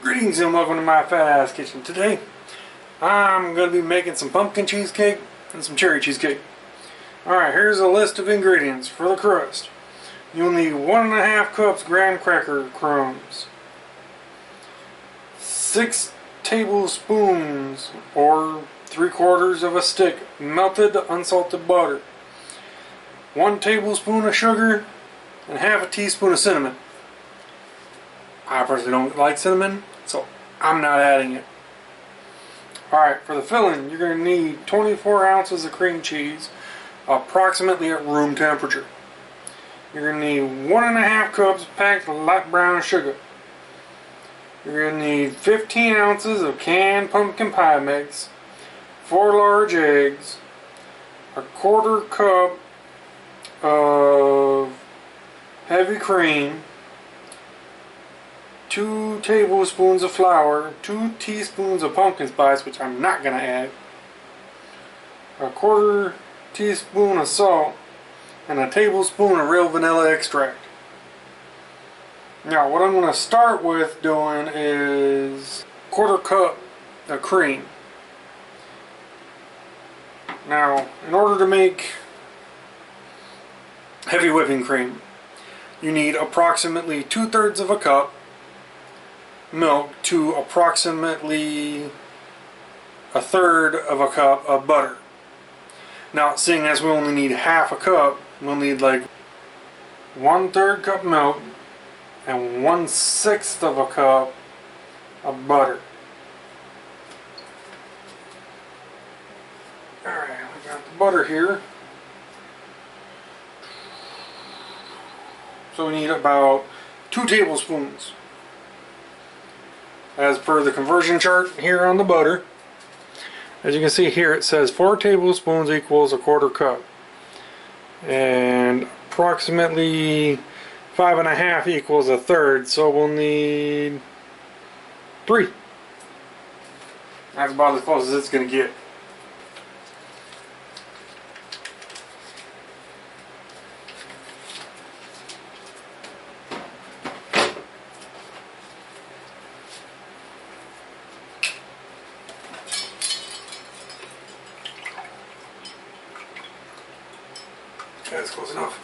Greetings and welcome to my fat ass kitchen. Today I'm going to be making some pumpkin cheesecake and some cherry cheesecake. Alright, here's a list of ingredients for the crust. You'll need 1.5 cups graham cracker crumbs, 6 tablespoons or 3/4 of a stick melted unsalted butter, 1 tablespoon of sugar, and half a teaspoon of cinnamon. I personally don't like cinnamon, so I'm not adding it. Alright, for the filling, you're going to need 24 ounces of cream cheese, approximately at room temperature. You're going to need 1.5 cups packed light brown sugar. You're going to need 15 ounces of canned pumpkin pie mix, 4 large eggs, 1/4 cup of heavy cream, 2 tablespoons of flour, 2 teaspoons of pumpkin spice, which I'm not going to add, 1/4 teaspoon of salt, and a tablespoon of real vanilla extract. Now what I'm going to start with doing is 1/4 cup of cream. Now in order to make heavy whipping cream, you need approximately 2/3 of a cup milk to approximately 1/3 of a cup of butter. Now seeing as we only need half a cup, we'll need like 1/3 cup milk and 1/6 of a cup of butter. Alright, we got the butter here. So we need about 2 tablespoons. As per the conversion chart here on the butter, as you can see here, it says 4 tablespoons equals 1/4 cup, and approximately 5.5 equals 1/3, so we'll need 3. That's about as close as it's going to get. That's close enough.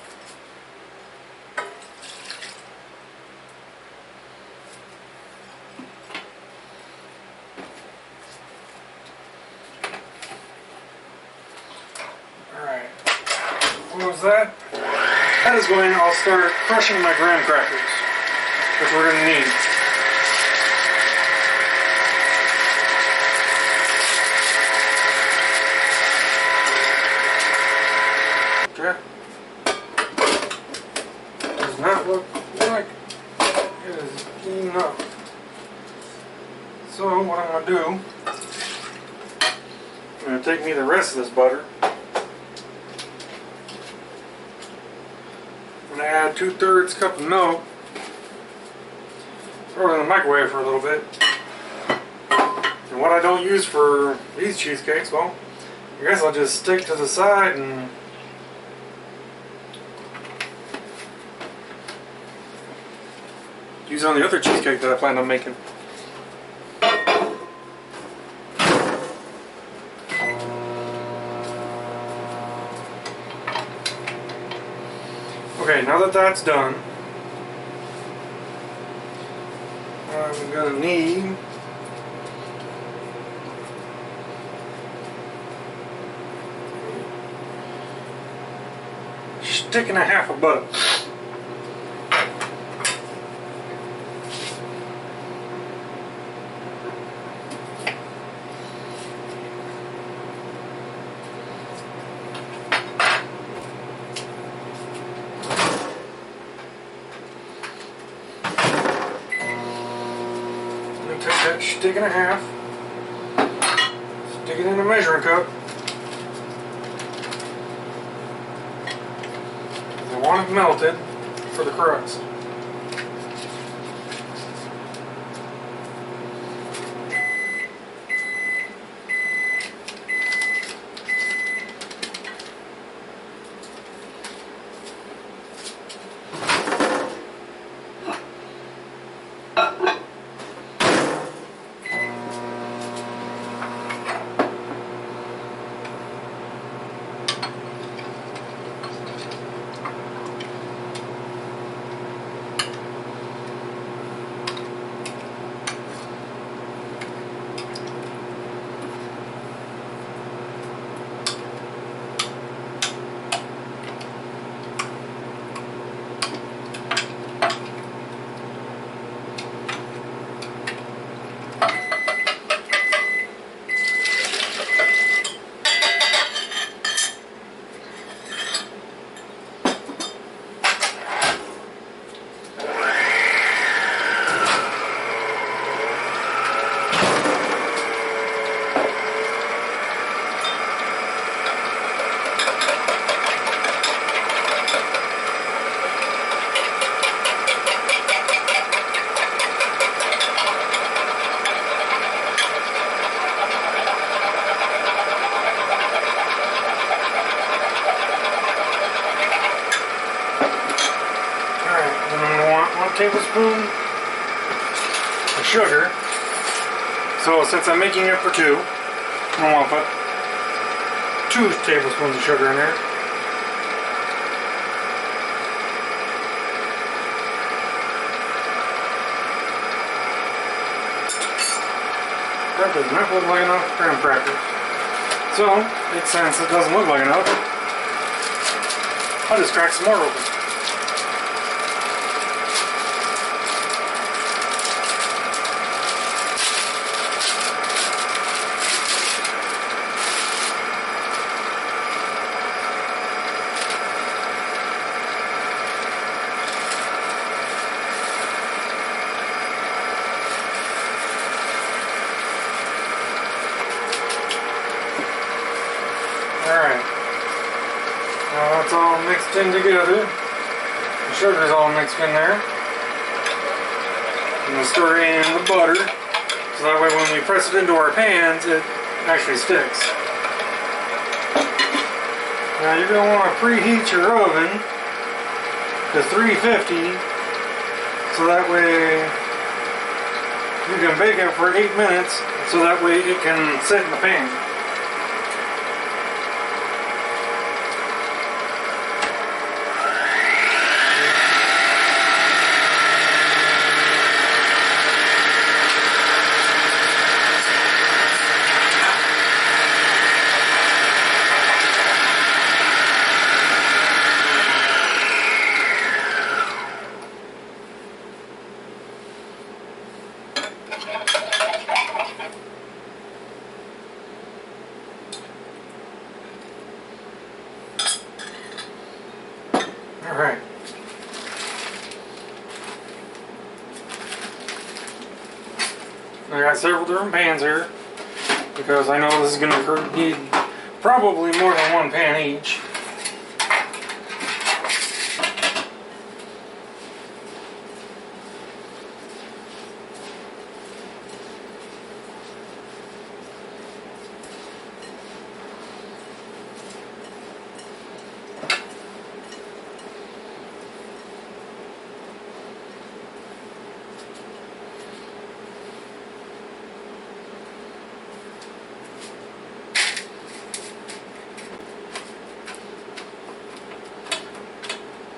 Alright. What was that? That is when I'll start crushing my graham crackers, which we're going to need. Okay. Does not look like it is clean enough. So what I'm going to do, I'm going to take me the rest of this butter. I'm going to add 2/3 cup of milk. Throw it in the microwave for a little bit. And what I don't use for these cheesecakes, well, I guess I'll just stick to the side and use on the other cheesecake that I plan on making. Okay, now that that's done, I'm going to need a stick and a half of butter. Take that stick and a half, stick it in a measuring cup. I want it melted for the crust. sugar. So since I'm making it for two, I'm going to put 2 tablespoons of sugar in there. That does not look like enough graham crackers. So, since it doesn't look like enough, I'll just crack some more open. Alright, now that's all mixed in together. The sugar's all mixed in there. I'm going to stir in the butter, so that way when we press it into our pans, it actually sticks. Now you're going to want to preheat your oven to 350, so that way you can bake it for 8 minutes, so that way it can sit in the pan. Alright. I got several different pans here because I know this is going to need probably more than 1 pan each.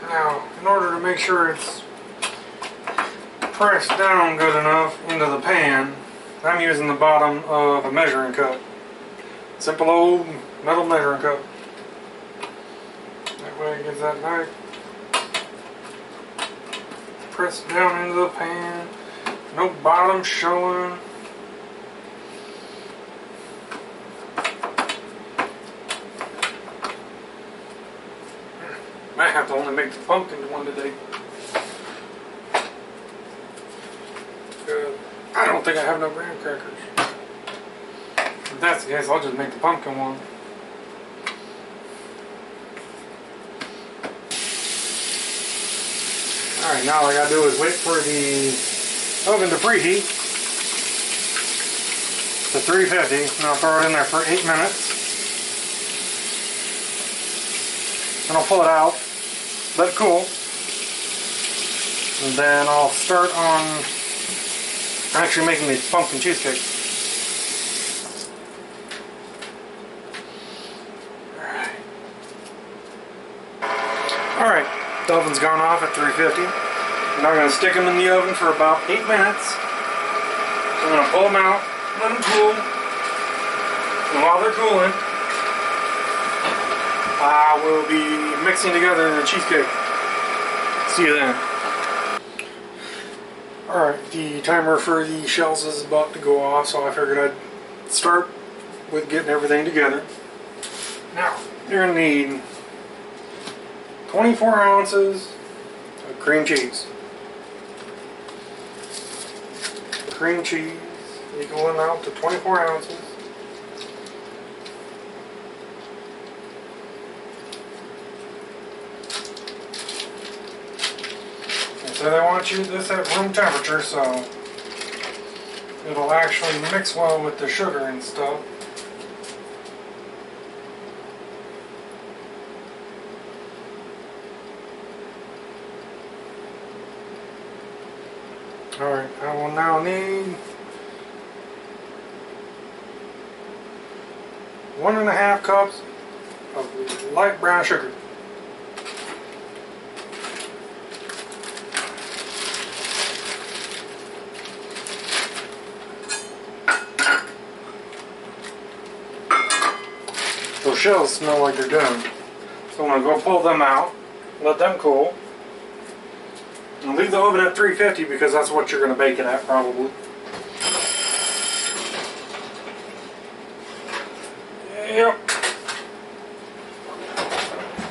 Now, in order to make sure it's pressed down good enough into the pan, I'm using the bottom of a measuring cup. Simple old metal measuring cup. That way it gets that nice pressed down into the pan. No bottom showing. Might have to only make the pumpkin one today. I don't think I have no graham crackers. If that's the case, I'll just make the pumpkin one. Alright, now all I gotta do is wait for the oven to preheat to 350, and I'll throw it in there for 8 minutes. And I'll pull it out, let it cool, and then I'll start on actually making the pumpkin cheesecake. Alright, the oven's gone off at 350, and I'm going to stick them in the oven for about 8 minutes. I'm going to pull them out, let them cool, and while they're cooling, I will be mixing together the cheesecake. See you then. Alright, the timer for the shells is about to go off, so I figured I'd start with getting everything together. Now, you're going to need 24 ounces of cream cheese. Cream cheese equaling out to 24 ounces. So they want you this at room temperature, so it'll actually mix well with the sugar and stuff. Alright, I will now need 1.5 cups of light brown sugar. Those shells smell like they're done. So I'm going to go pull them out, let them cool. And leave the oven at 350 because that's what you're going to bake it at probably. Yep.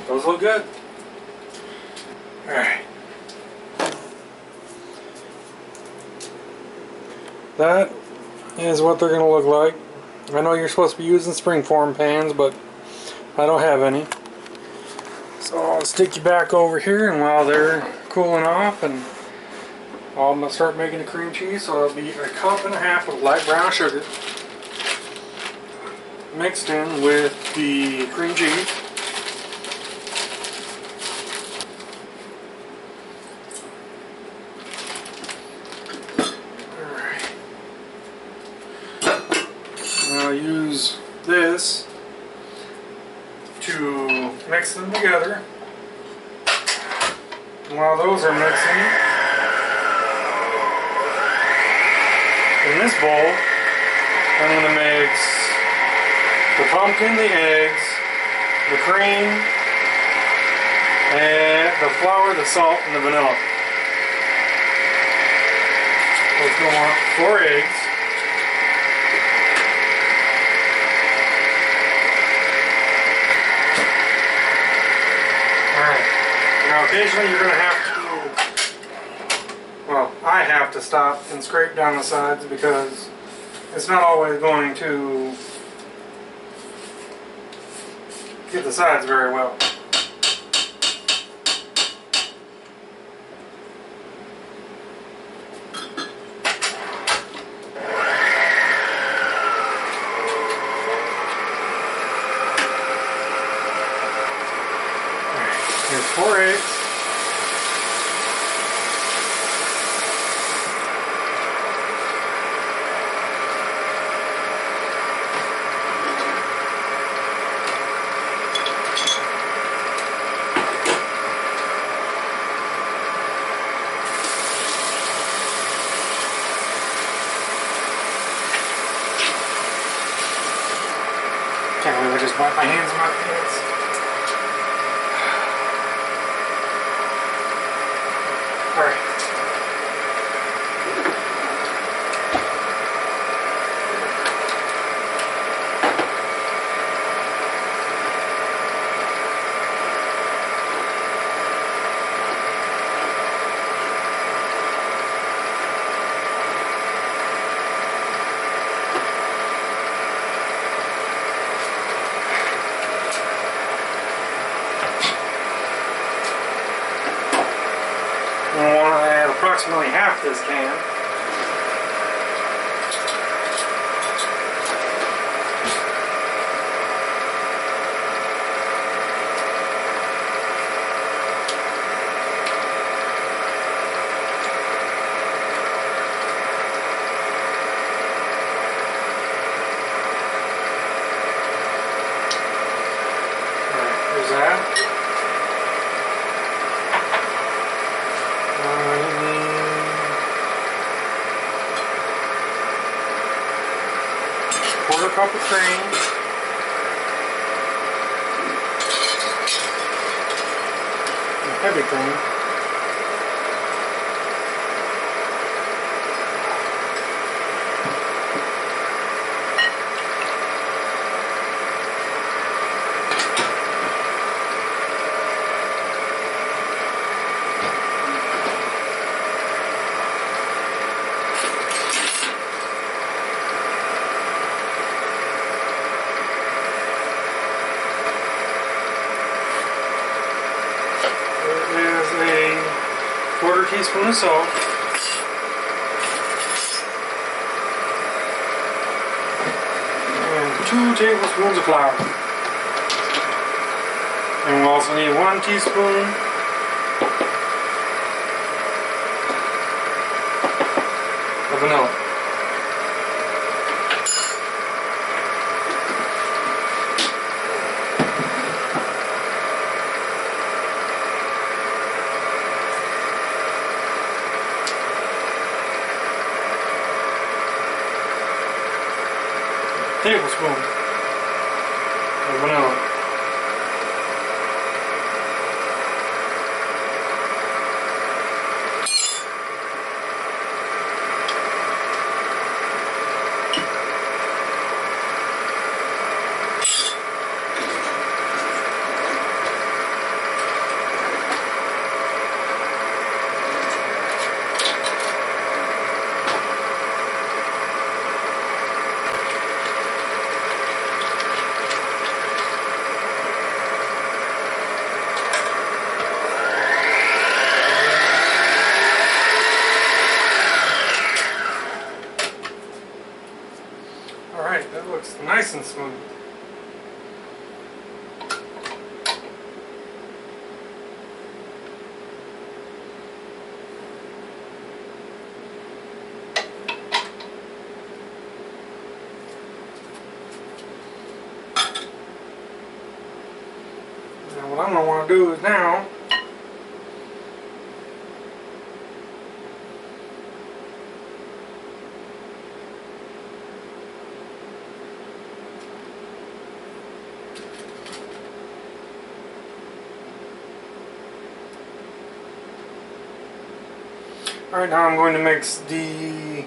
Those look good. Alright. That is what they're going to look like. I know you're supposed to be using springform pans, but I don't have any. So I'll stick you back over here, and while they're cooling off, and I'm going to start making the cream cheese. So it'll be 1.5 cups of light brown sugar mixed in with the cream cheese. Alright. I'll use this to mix them together. And while those are mixing, in this bowl, I'm going to mix the pumpkin, the eggs, the cream, and the flour, the salt, and the vanilla. Let's go on 4 eggs. Alright. Now occasionally you're going to have to, well, I have to stop and scrape down the sides because it's not always going to get the sides very well. Here's 4 eggs. Can't believe I just wiped my hands in my pants. Alright. I want to add approximately half this can. Alright, there's that. Quarter cup of cream. Heavy cream. Quarter teaspoon of salt, and 2 tablespoons of flour. And we'll also need 1 teaspoon vanilla. Tablespoon of vanilla. Alright, that looks nice and smooth. Now what I'm going to want to do is now Alright, now I'm going to mix the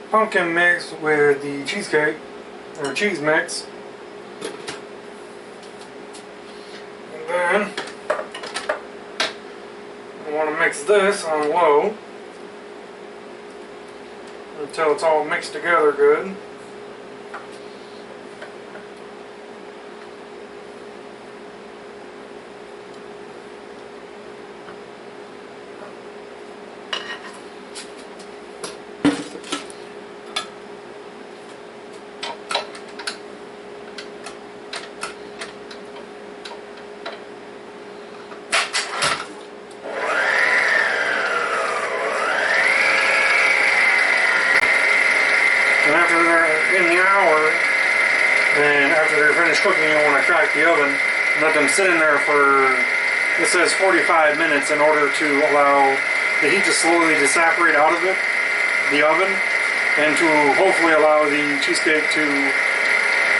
pumpkin mix with the cheesecake, or cheese mix. And then I want to mix this on low until it's all mixed together good. And after they're finished cooking, you want to crack the oven and let them sit in there for, it says 45 minutes, in order to allow the heat to slowly separate out of it, the oven, and to hopefully allow the cheesecake to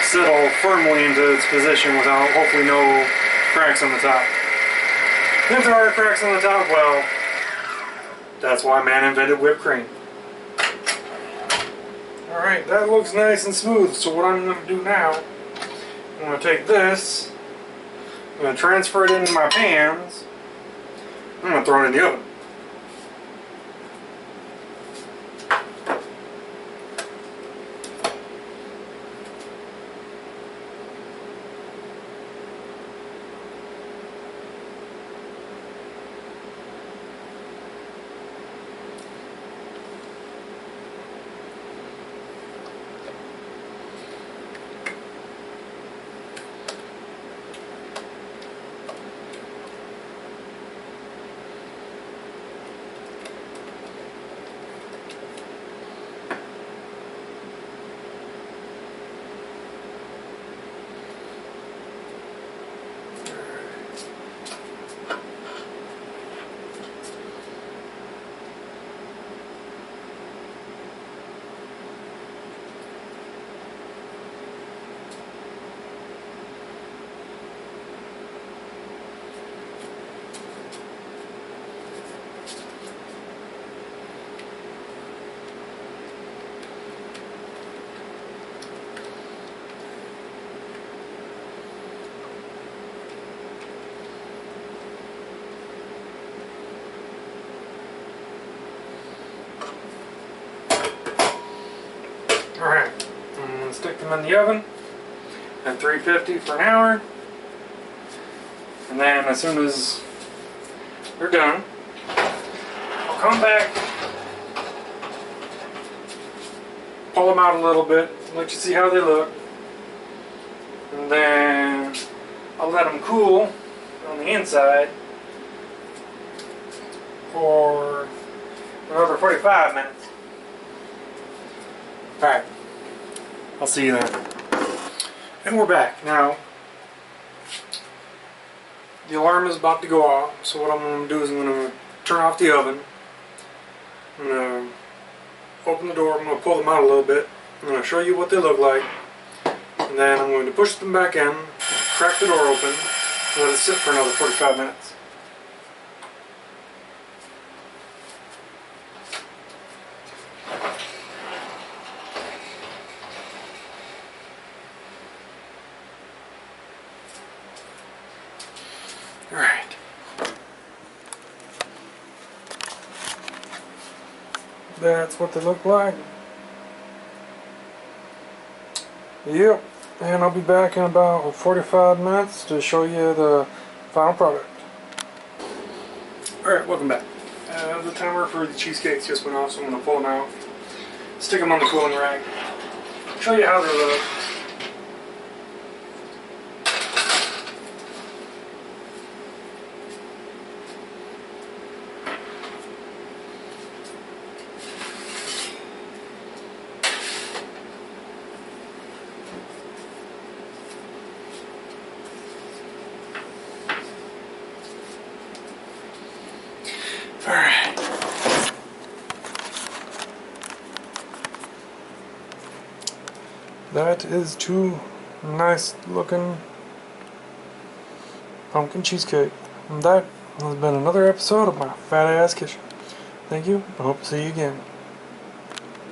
settle firmly into its position without hopefully no cracks on the top. If there are cracks on the top, well, that's why man invented whipped cream. Alright, that looks nice and smooth, so what I'm going to do now, I'm going to take this, I'm going to transfer it into my pans, I'm going to throw it in the oven. Alright, I'm going to stick them in the oven at 350 for an hour, and then as soon as they're done, I'll come back, pull them out a little bit, let you see how they look, and then I'll let them cool on the inside for another 45 minutes. Alright. I'll see you then. And we're back. Now, the alarm is about to go off, so what I'm going to do is I'm going to turn off the oven. I'm going to open the door, I'm going to pull them out a little bit. I'm going to show you what they look like. And then I'm going to push them back in, crack the door open, and let it sit for another 45 minutes. Alright. That's what they look like. Yep. And I'll be back in about 45 minutes to show you the final product. Alright, welcome back. The timer for the cheesecakes just went off, so I'm going to pull them out, stick them on the cooling rack, show you how they look. Alright. That is two nice looking pumpkin cheesecake. And that has been another episode of my Fat Ass Kitchen. Thank you. I hope to see you again.